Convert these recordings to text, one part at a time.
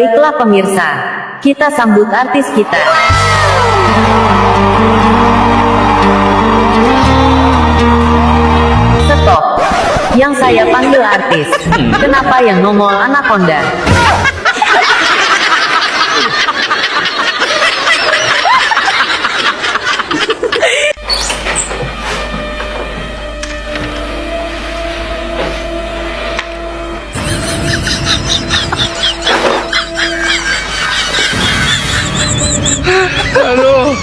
Baiklah pemirsa, kita sambut artis kita. Stop. Yang saya panggil artis. Kenapa yang nongol anaconda? Halo.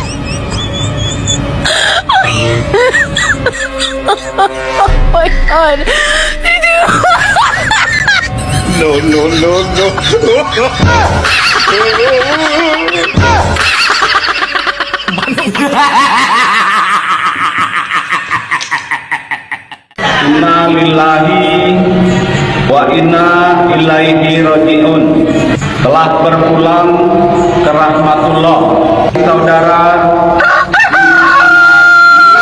Oh my god. No. Inna lillahi wa inna ilaihi raji'un. Telah berpulang ke rahmatullah. Saudara,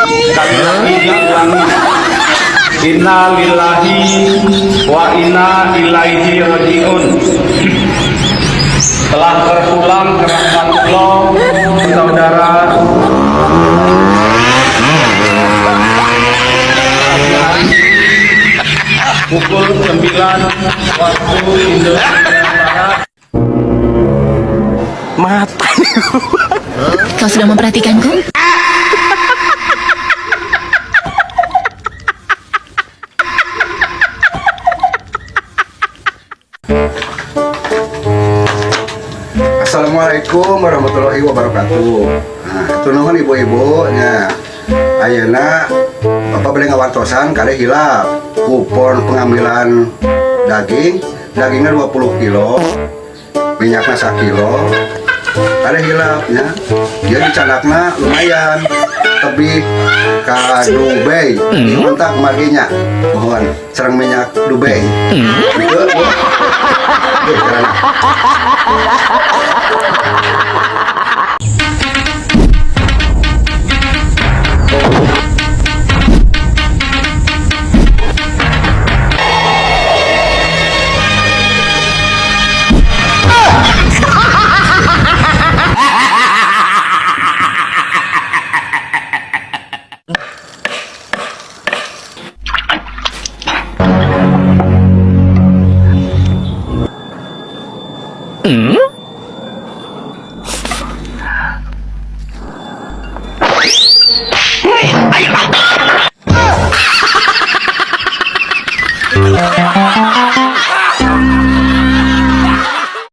sekali lagi diulangi. Inna lillahi wa inna ilaihi raji'un. Telah berpulang ke rahmatullah. Saudara, pukul 9 waktu Indonesia Barat. Mata. Kau sudah memperhatikanku? Assalamualaikum warahmatullahi wabarakatuh. Nah, itu nuhun ibu-ibu nya. Ayeuna Bapak beli ngawartosan kali hilap kupon pengambilan dagingnya 20 kilo, minyaknya 1 kilo. Kali hilapnya dia dicandakna lumayan tebih ka Dubai. Kontak marginya mohon serang minyak Dubai. Ayo.